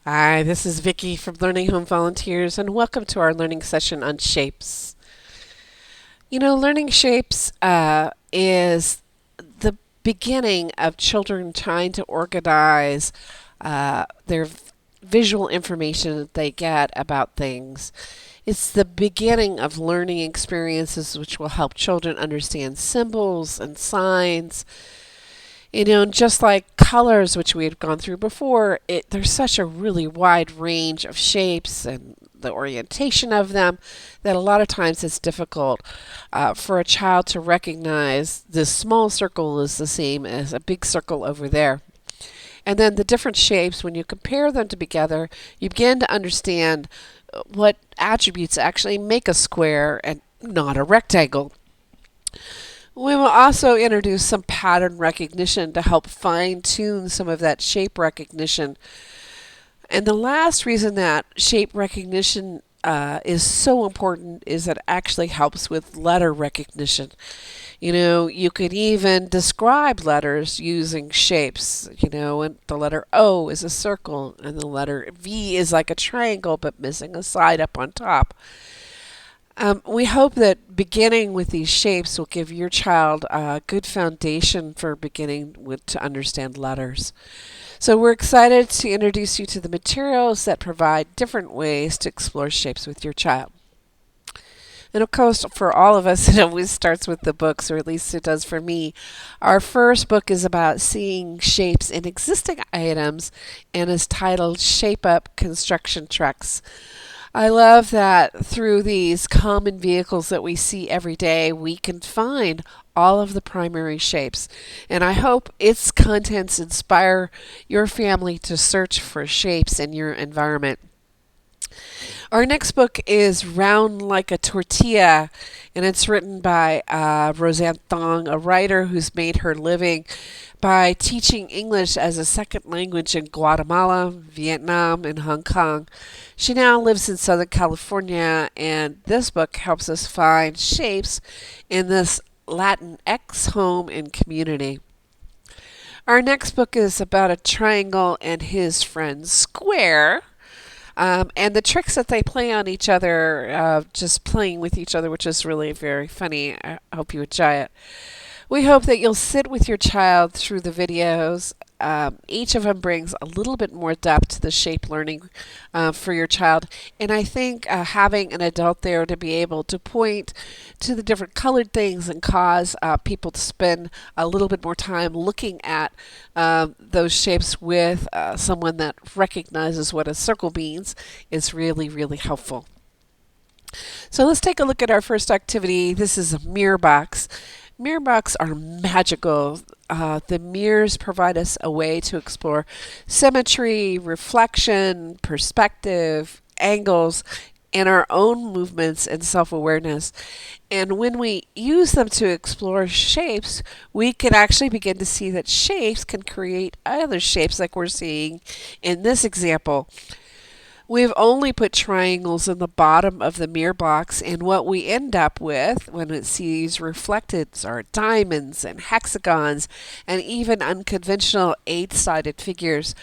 Hi, this is Vicky from Learning Home Volunteers, and welcome to our learning session on shapes. Learning shapes is the beginning of children trying to organize their visual information that they get about things. It's the beginning of learning experiences which will help children understand symbols and signs. And just like colors, which we had gone through before, there's such a really wide range of shapes and the orientation of them that a lot of times it's difficult for a child to recognize this small circle is the same as a big circle over there. And then the different shapes, when you compare them together, you begin to understand what attributes actually make a square and not a rectangle. We will also introduce some pattern recognition to help fine tune some of that shape recognition. And the last reason that shape recognition is so important is that it actually helps with letter recognition. You could even describe letters using shapes. And the letter O is a circle, and the letter V is like a triangle but missing a side up on top. We hope that beginning with these shapes will give your child a good foundation for beginning to understand letters. So we're excited to introduce you to the materials that provide different ways to explore shapes with your child. And of course, for all of us, it always starts with the books, or at least it does for me. Our first book is about seeing shapes in existing items and is titled Shape Up Construction Trucks. I love that through these common vehicles that we see every day, we can find all of the primary shapes. And I hope its contents inspire your family to search for shapes in your environment. Our next book is Round Like a Tortilla, and it's written by Roseanne Thong, a writer who's made her living by teaching English as a second language in Guatemala, Vietnam, and Hong Kong. She now lives in Southern California, and this book helps us find shapes in this Latinx home and community. Our next book is about a triangle and his friend Square. And the tricks that they play on each other, just playing with each other, which is really very funny. I hope you enjoy it. We hope that you'll sit with your child through the videos. Each of them brings a little bit more depth to the shape learning for your child. And I think having an adult there to be able to point to the different colored things and cause people to spend a little bit more time looking at those shapes with someone that recognizes what a circle means is really, really helpful. So let's take a look at our first activity. This is a mirror box. Mirror box are magical. The mirrors provide us a way to explore symmetry, reflection, perspective, angles, and our own movements and self awareness. And when we use them to explore shapes, we can actually begin to see that shapes can create other shapes, like we're seeing in this example. We've only put triangles in the bottom of the mirror box, and what we end up with when it sees reflected are diamonds and hexagons and even unconventional eight-sided figures.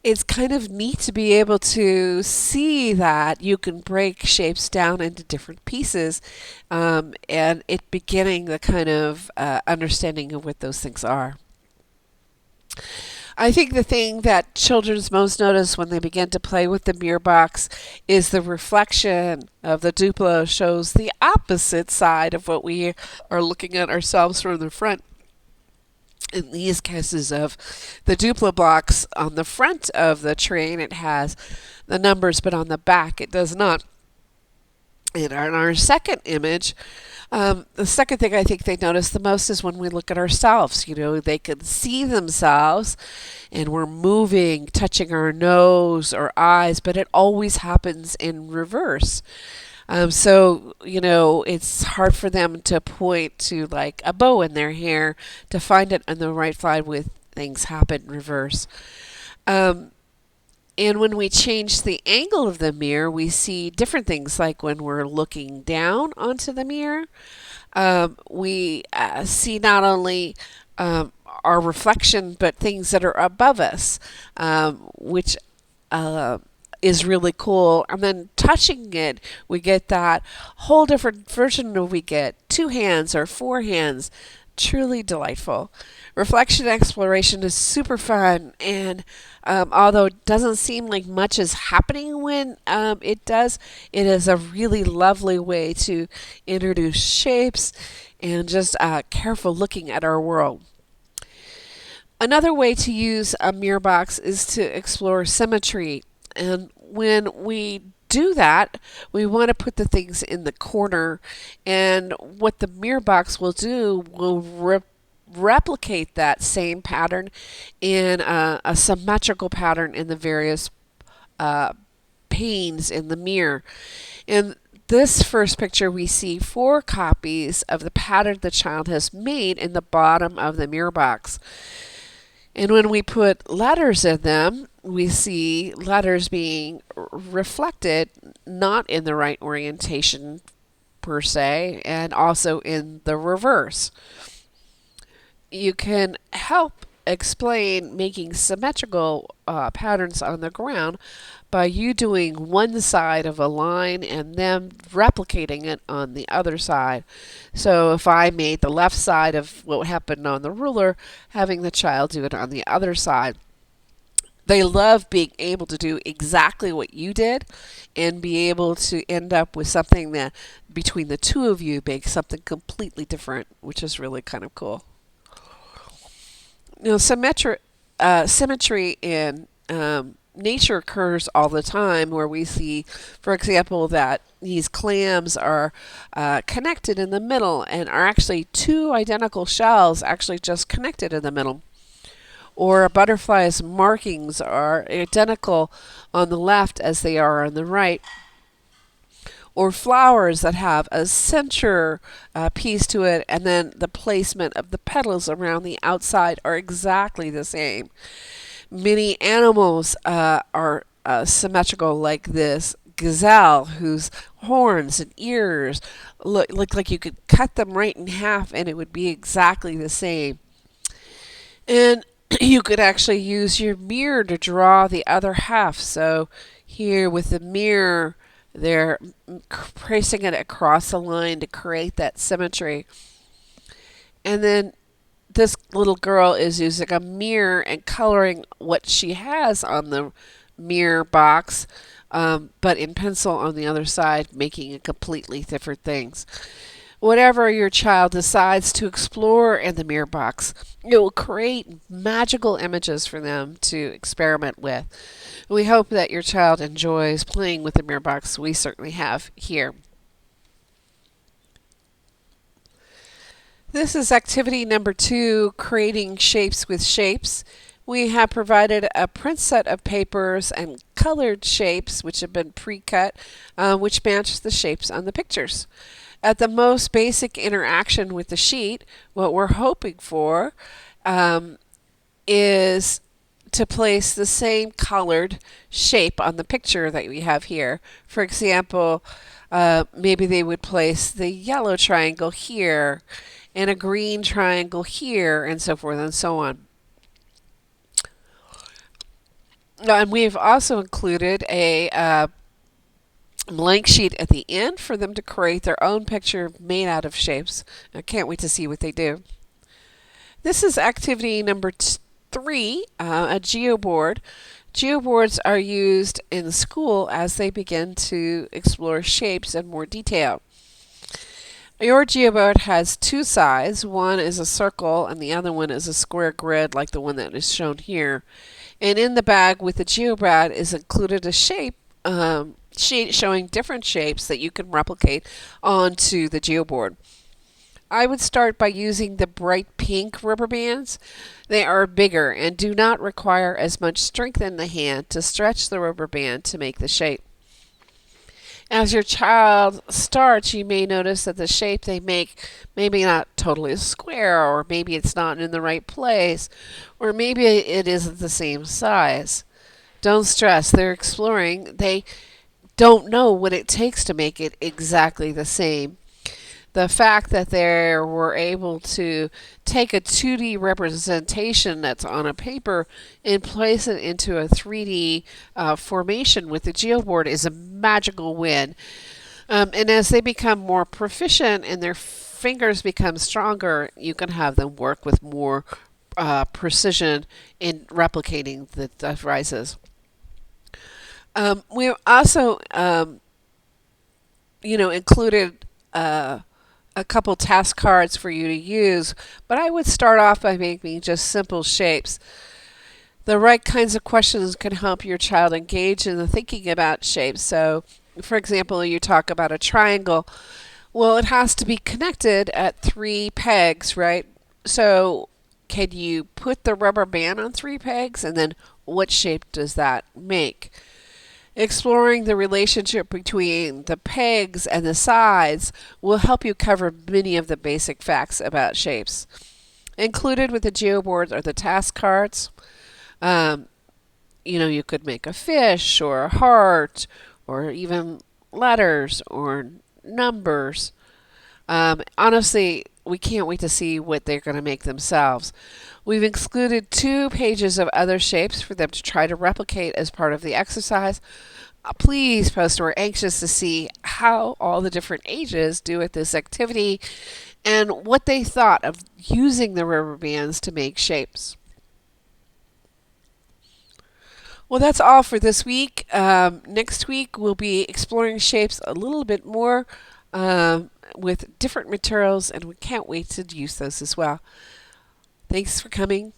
It's kind of neat to be able to see that you can break shapes down into different pieces, and it beginning the kind of understanding of what those things are. I think the thing that children's most notice when they begin to play with the mirror box is the reflection of the Duplo shows the opposite side of what we are looking at ourselves from the front. In these cases of the Duplo box, on the front of the train it has the numbers, but on the back it does not. And on our second image, the second thing I think they notice the most is when we look at ourselves. They can see themselves and we're moving, touching our nose or eyes, but it always happens in reverse. It's hard for them to point to like a bow in their hair to find it on the right side with things happen in reverse. And when we change the angle of the mirror, we see different things, like when we're looking down onto the mirror, we see not only our reflection, but things that are above us, which is really cool. And then touching it, we get that whole different version of we get 2 hands or 4 hands. Truly delightful. Reflection exploration is super fun, and although it doesn't seem like much is happening when it does, it is a really lovely way to introduce shapes and just careful looking at our world. Another way to use a mirror box is to explore symmetry. And when we do that, we want to put the things in the corner. And what the mirror box will do will replicate that same pattern in a symmetrical pattern in the various uh, panes in the mirror. In this first picture, we see 4 copies of the pattern the child has made in the bottom of the mirror box. And when we put letters in them, we see letters being reflected not in the right orientation per se, and also in the reverse. You can help explain making symmetrical patterns on the ground by you doing one side of a line and then replicating it on the other side. So if I made the left side of what happened on the ruler, having the child do it on the other side. They love being able to do exactly what you did and be able to end up with something that between the two of you makes something completely different, which is really kind of cool. Symmetry in nature occurs all the time where we see, for example, that these clams are connected in the middle and are actually 2 identical shells actually just connected in the middle. Or a butterfly's markings are identical on the left as they are on the right. Or flowers that have a center piece to it, and then the placement of the petals around the outside are exactly the same. Many animals are symmetrical, like this gazelle, whose horns and ears look like you could cut them right in half and it would be exactly the same. And you could actually use your mirror to draw the other half. So here with the mirror, they're tracing it across a line to create that symmetry. And then this little girl is using a mirror and coloring what she has on the mirror box, but in pencil on the other side, making it completely different things. Whatever your child decides to explore in the mirror box, it will create magical images for them to experiment with. We hope that your child enjoys playing with the mirror box. We certainly have here. This is activity number 2, creating shapes with shapes. We have provided a print set of papers and colored shapes which have been pre-cut, which match the shapes on the pictures. At the most basic interaction with the sheet, what we're hoping for is to place the same colored shape on the picture that we have here. For example, maybe they would place the yellow triangle here and a green triangle here, and so forth and so on. And we've also included a blank sheet at the end for them to create their own picture made out of shapes. I can't wait to see what they do. This is activity number 3, a geoboard. Geoboards are used in school as they begin to explore shapes in more detail. Your geoboard has 2 sides. One is a circle and the other one is a square grid like the one that is shown here. And in the bag with the geoboard is included a sheet showing different shapes that you can replicate onto the geoboard. I would start by using the bright pink rubber bands. They are bigger and do not require as much strength in the hand to stretch the rubber band to make the shape. As your child starts, you may notice that the shape they make maybe not totally square, or maybe it's not in the right place, or maybe it isn't the same size. Don't stress, they're exploring. They don't know what it takes to make it exactly the same. The fact that they were able to take a 2D representation that's on a paper and place it into a 3D formation with the geoboard is a magical win. And as they become more proficient and their fingers become stronger, you can have them work with more precision in replicating the devices. We also, included a couple task cards for you to use, but I would start off by making just simple shapes. The right kinds of questions can help your child engage in the thinking about shapes. So, for example, you talk about a triangle. Well, it has to be connected at 3 pegs, right? So, can you put the rubber band on 3 pegs? And then what shape does that make? Exploring the relationship between the pegs and the sides will help you cover many of the basic facts about shapes. Included with the geoboards are the task cards. Um, you could make a fish or a heart or even letters or numbers. Honestly, we can't wait to see what they're going to make themselves. We've excluded 2 pages of other shapes for them to try to replicate as part of the exercise. Please post. We're anxious to see how all the different ages do at this activity and what they thought of using the rubber bands to make shapes. Well, that's all for this week. Next week, we'll be exploring shapes a little bit more with different materials, and we can't wait to use those as well. Thanks for coming.